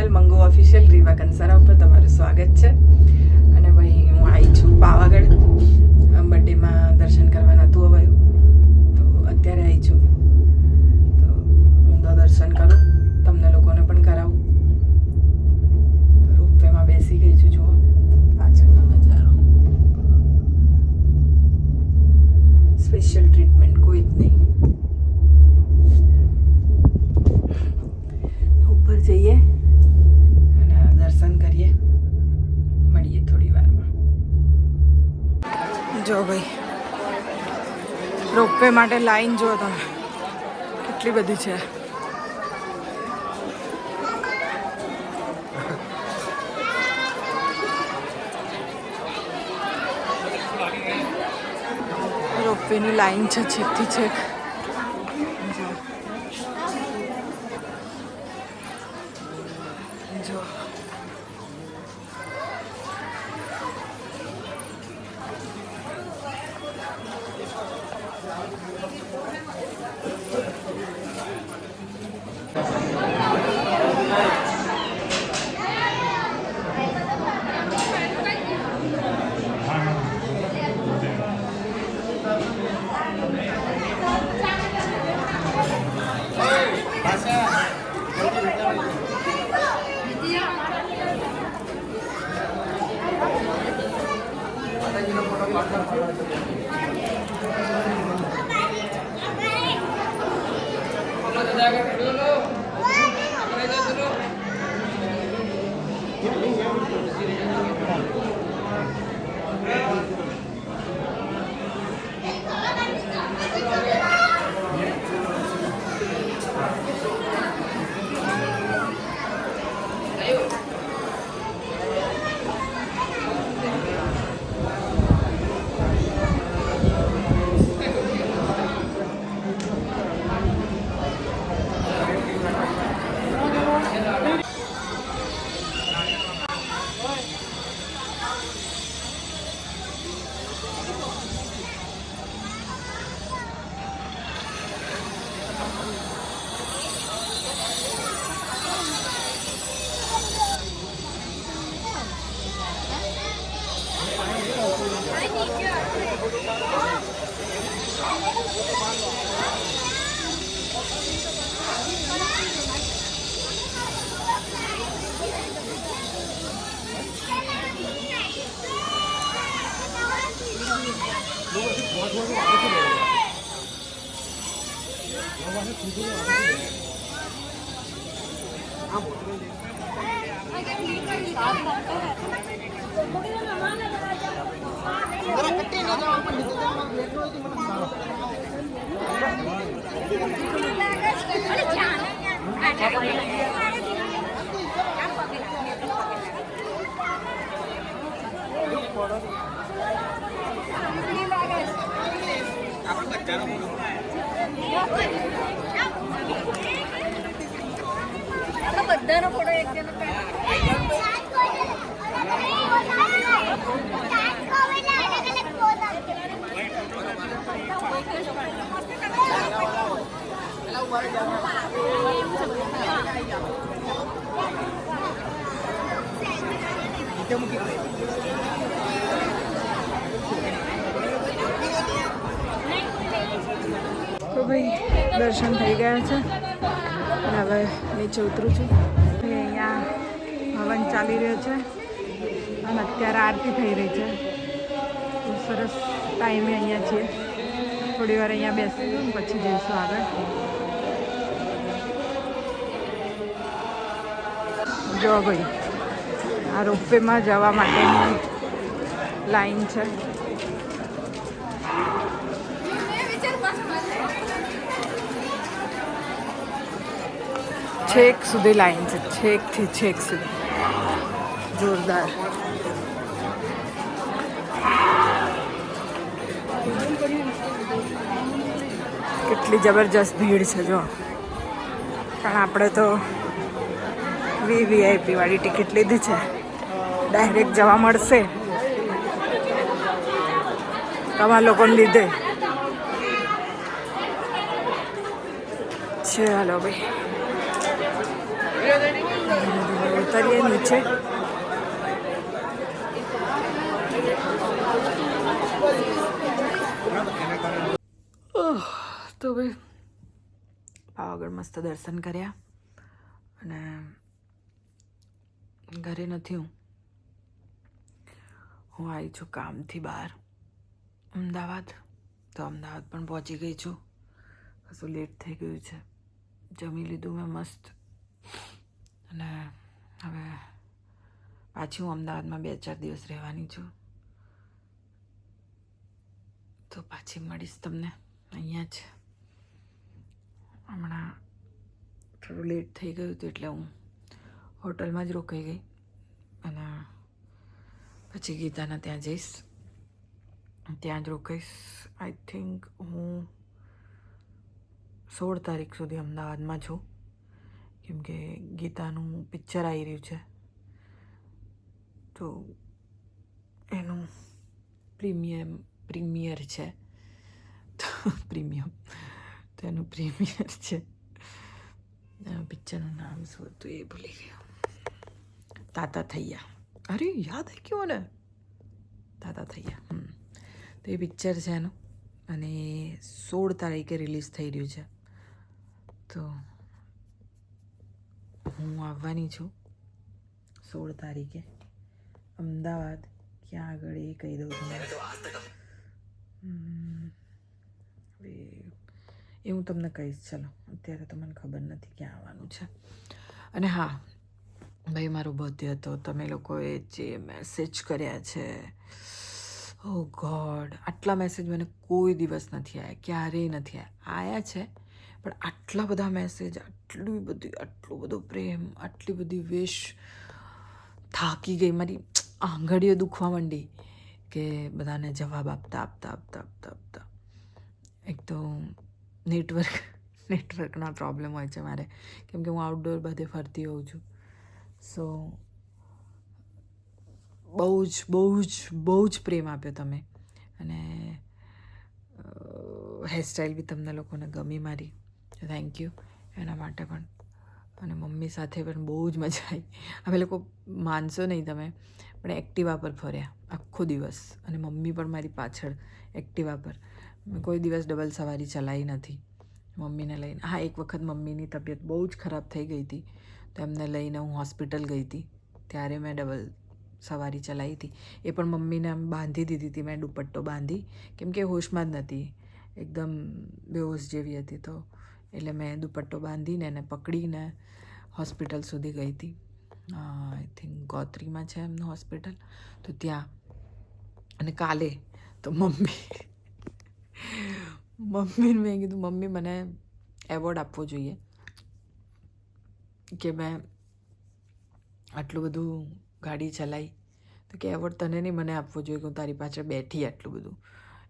Channel મંગો official રીવા કંસારા ઉપર તમારું સ્વાગત છે. અને ભાઈ હું આવી છું પાવાગઢ બર્થડેમાં દર્શન કરવા નહોતું અવાયું તો અત્યારે આવી છું. તો હું તો દર્શન કરું, તમને લોકોને પણ કરાવું. રોપવેમાં બેસી ગઈ છું, જુઓ પાછળનો નજારો. સ્પેશિયલ ટ્રીટમેન્ટ કોઈ જ નહીં. ઉપર જઈએ અને દર્શન કરીએ, મળીએ થોડી વારમાં. જો ભાઈ રોપવે માટે લાઈન જુઓ તમે, કેટલી બધી છે. રોપવેની લાઈન છે છેકથી છેક. જો બધાનો ફોટો એક જણો તો ભાઈ દર્શન થઈ ગયા છે અને હવે નીચે ઉતરું છું. અહીંયા હવન ચાલી રહ્યો છે અને અત્યારે આરતી થઈ રહી છે. સરસ ટાઈમે અહીંયા છીએ. થોડી વાર અહીંયા બેસીશું પછી જઈશું આગળ. જો ભાઈ આ રોપવેમાં જવા માટેની લાઈન છે. છેક સુધી લાઈન છે, છેકથી છેક સુધી. જોરદાર. કેટલી જબરજસ્ત ભીડ છે જો. પણ આપણે તો VVIP વાળી ટિકિટ લીધી છે, ડાયરેક્ટ જવા મળશે. તમારા લોકોને લીધે ચાલો ભાઈ. ઉતરીએ નીચે. તો ભાઈ પાવાગઢ મસ્ત દર્શન કર્યા અને ઘરે નથી હું આવી છું કામથી બહાર અમદાવાદ. તો અમદાવાદ પણ પહોંચી ગઈ છું. કશું લેટ થઈ ગયું છે. જમી લીધું મેં મસ્ત અને હવે પાછી હું અમદાવાદમાં 2-4 દિવસ રહેવાની છું. તો પાછી મળીશ તમને અહીંયા જ. હમણાં થોડું લેટ થઈ ગયું હતું એટલે હું હોટલમાં જ રોકાઈ ગઈ અને પછી ગીતાના ત્યાં જઈશ, ત્યાં જ રોકાઈશ. આઈ થિંક હું 16 તારીખ સુધી અમદાવાદમાં છું કેમ કે ગીતાનું પિક્ચર આવી રહ્યું છે તો એનું પ્રીમિયર છે તો પ્રીમિયમ તો એનું પ્રીમિયર છે. પિક્ચરનું નામ શું હતું એ ભૂલી ગયો. તાતા થૈયા. અરે યાદ આવી ગયો ને, તાતા થૈયા. તો એ પિક્ચર છે એનું અને 16 તારીખે રિલીઝ થઈ રહ્યું છે. તો હું આવવાની છું 16 તારીખે અમદાવાદ. ક્યાં આગળ એ કહી દઉં તમને. એ હું તમને કહીશ. ચલો અત્યારે તો મને ખબર નથી ક્યાં આવવાનું છે. અને હા ભાઈ મારો બર્થડે હતો. તમે લોકોએ જે મેસેજ કર્યા છે, ઓ ગોડ, આટલા મેસેજ મને કોઈ દિવસ નથી આવ્યા, ક્યારેય નથી આવ્યા છે. પણ આટલા બધા મેસેજ, આટલો બધો પ્રેમ, આટલી બધી વિશ, થાકી ગઈ. મારી આંગળીઓ દુખવા માંડી કે બધાને જવાબ આપતા. એક તો નેટવર્કના પ્રોબ્લેમ હોય છે મારે કેમ કે હું આઉટડોર બધે ફરતી હોઉં છું. સો બહુ જ પ્રેમ આપ્યો તમે અને હેરસ્ટાઈલ બી તમને લોકોને ગમી મારી. થેન્ક યુ એના માટે પણ. અને મમ્મી સાથે પણ બહુ જ મજા આવી. અમે લોકો માનશો નહીં તમે પણ એક્ટિવા પર ફર્યા આખો દિવસ અને મમ્મી પણ મારી પાછળ એક્ટિવા પર. મેં કોઈ દિવસ ડબલ સવારી ચલાવી નથી મમ્મીને લઈને. હા, એક વખત મમ્મીની તબિયત બહુ જ ખરાબ થઈ ગઈ હતી તો એમને લઈને હું હોસ્પિટલ ગઈ હતી ત્યારે મેં ડબલ સવારી ચલાવી હતી. એ પણ મમ્મીને આમ બાંધી દીધી હતી મેં, દુપટ્ટો બાંધી, કેમ કે હોશમાં જ નથી, એકદમ બેહોશ જેવી હતી. તો એટલે મેં દુપટ્ટો બાંધીને એને પકડીને હોસ્પિટલ સુધી ગઈ હતી. આઈ થિંક ગોત્રીમાં છે એમનું હોસ્પિટલ. તો ત્યાં અને કાલે તો મમ્મીને મેં કીધું મમ્મી મને એવોર્ડ આપવો જોઈએ કે મેં આટલું બધું ગાડી ચલાવી. તો કે એવોર્ડ તને નહીં મને આપવો જોઈએ કે હું તારી પાછળ બેઠી આટલું બધું.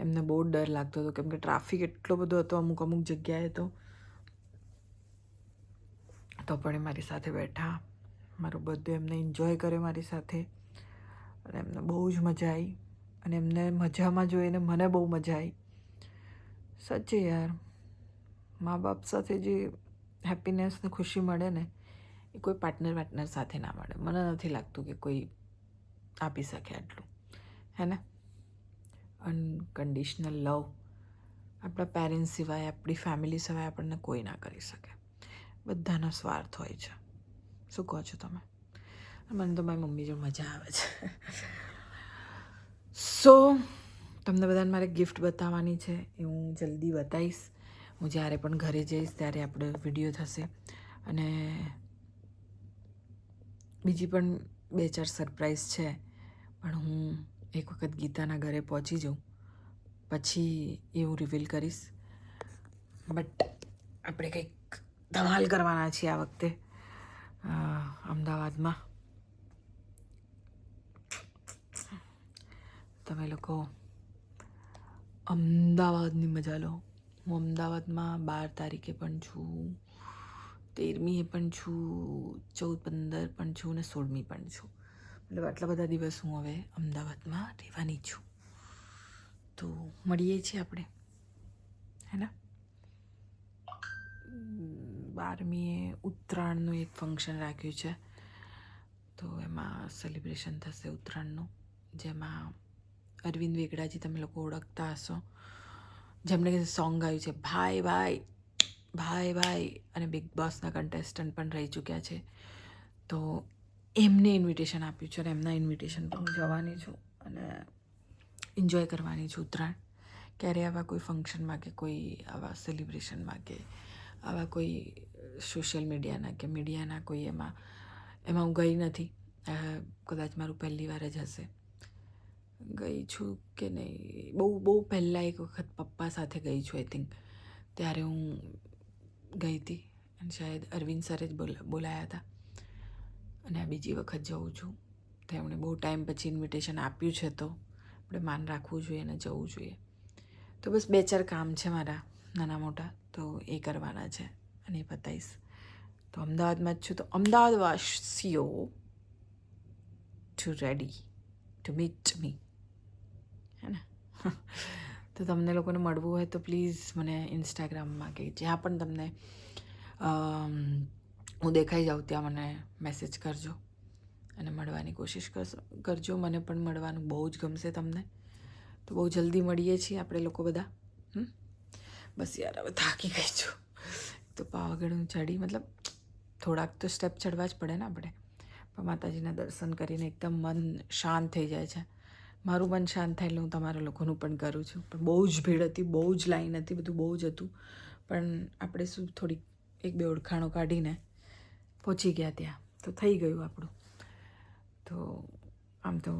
એમને બહુ ડર લાગતો હતો કેમ કે ટ્રાફિક એટલો બધો હતો અમુક જગ્યાએ તો પણ એ મારી સાથે બેઠા. મારો બર્થડે એમને એન્જોય કર્યો મારી સાથે અને એમને બહુ જ મજા આવી અને એમને મજામાં જોઈને મને બહુ મજા આવી. સાચે યાર, મા બાપ સાથે જે હેપીનેસ ને ખુશી મળે ને એ કોઈ પાર્ટનર સાથે ના મળે. મને નથી લાગતું કે કોઈ આપી શકે આટલું, હે ને. અનકન્ડિશનલ લવ આપણા પેરેન્ટ્સ સિવાય, આપણી ફેમિલી સિવાય આપણને કોઈ ના કરી શકે. બધાનો સ્વાર્થ હોય છે. શું કહો છો તમે? મને તો મારી મમ્મી જો મજા આવે છે. સો તમને બધાને મારે ગિફ્ટ બતાવવાની છે એ હું જલ્દી બતાવીશ. હું જ્યારે પણ ઘરે જઈશ ત્યારે આપણે વિડીયો થશે અને બીજી પણ 2-4 સરપ્રાઈઝ છે પણ હું એક વખત ગીતાના ઘરે પહોંચી જાઉં પછી એ હું રિવીલ કરીશ. બટ આપણે કંઈક ધમાલ કરવાના છીએ આ વખતે અમદાવાદમાં. તમે લોકો અમદાવાદની મજા લો. હું અમદાવાદમાં 12 તારીખે પણ છું, 13મીએ પણ છું, 14-15 પણ છું અને 16મી પણ છું. મતલબ આટલા બધા દિવસ હું હવે અમદાવાદમાં રહેવાની છું. તો મળીએ છીએ આપણે, હે ને. 12મીએ ઉત્તરાયણનું એક ફંક્શન રાખ્યું છે તો એમાં સેલિબ્રેશન થશે ઉત્તરાયણનું, જેમાં અરવિંદ વેગડાજી તમે લોકો ઓળખતા હશો, જેમણે સોંગ ગાયું છે ભાઈ ભાઈ ભાઈ ભાઈ, અને બિગ બોસના કન્ટેસ્ટન્ટ પણ રહી ચૂક્યા છે. તો એમને ઇન્વિટેશન આપ્યું છે અને એમના ઇન્વિટેશન પર હું જવાની છું અને એન્જોય કરવાની છું ઉત્તરાયણ. ક્યારે આવા કોઈ ફંક્શનમાં કે કોઈ આવા સેલિબ્રેશનમાં કે આવા કોઈ સોશિયલ મીડિયાના કે મીડિયાના કોઈ એમાં હું ગઈ નથી. કદાચ મારું પહેલી વાર જ હશે. ગઈ છું કે નહીં, બહુ પહેલાં એક વખત પપ્પા સાથે ગઈ છું આઈ થિંક, ત્યારે હું ગઈ હતી અને શાયદ અરવિંદ સરે જ બોલાયા હતા. અને આ બીજી વખત જઉં છું. તો એમણે બહુ ટાઈમ પછી ઇન્વિટેશન આપ્યું છે તો આપણે માન રાખવું જોઈએ અને જવું જોઈએ. તો બસ 2-4 કામ છે મારા નાના મોટા, તો એ કરવાના છે અને એ પતાવીશ. તો અમદાવાદમાં જ છું, તો અમદાવાદવાસીઓ to ready to meet me, હે ને? તો તમને લોકોને મળવું હોય તો પ્લીઝ મને ઇન્સ્ટાગ્રામમાં કે જ્યાં પણ તમને હું દેખાઈ જાઉં ત્યાં મને મેસેજ કરજો અને મળવાની કોશિશ કરજો. મને પણ મળવાનું બહુ જ ગમશે તમને. તો બહુ જલ્દી મળીએ છીએ આપણે લોકો બધા. બસ યાર હવે થાકી ગઈ છું. તો પાવાગઢ હું ચડી, મતલબ થોડાક તો સ્ટેપ ચડવા જ પડે ને આપણે, પણ માતાજીના દર્શન કરીને એકદમ મન શાંત થઈ જાય છે. મારું મન શાંત થાય એટલે હું તમારા લોકોનું પણ કરું છું. પણ બહુ જ ભીડ હતી, બહુ જ લાઈન હતી, બધું બહુ જ હતું. પણ આપણે શું થોડીક 1-2 ઓળખાણો કાઢીને પહોંચી ગયા ત્યાં, તો થઈ ગયું આપણું. તો આમ તો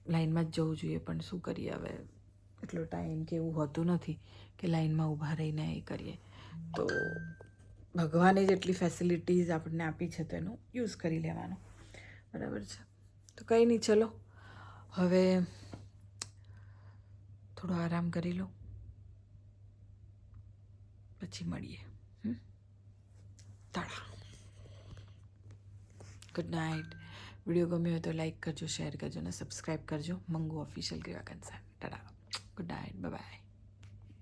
લાઈનમાં જ જવું જોઈએ, પણ શું કરીએ હવે, એટલો ટાઈમ કે એવું હોતું નથી કે લાઈનમાં ઊભા રહીને એ કરીએ. તો ભગવાને જેટલી ફેસિલિટીઝ આપણને આપી છે તો એનો યુઝ કરી લેવાનો, બરાબર છે? તો કંઈ નહીં, ચલો હવે થોડો આરામ કરી લો, પછી મળીએ. તાળા. Good night. વિડીયો ગમ્યો હોય તો લાઈક કરજો, શેર કરજો અને સબસ્ક્રાઈબ કરજો. Mangu official Griva Kansar. Tata. Good night. By.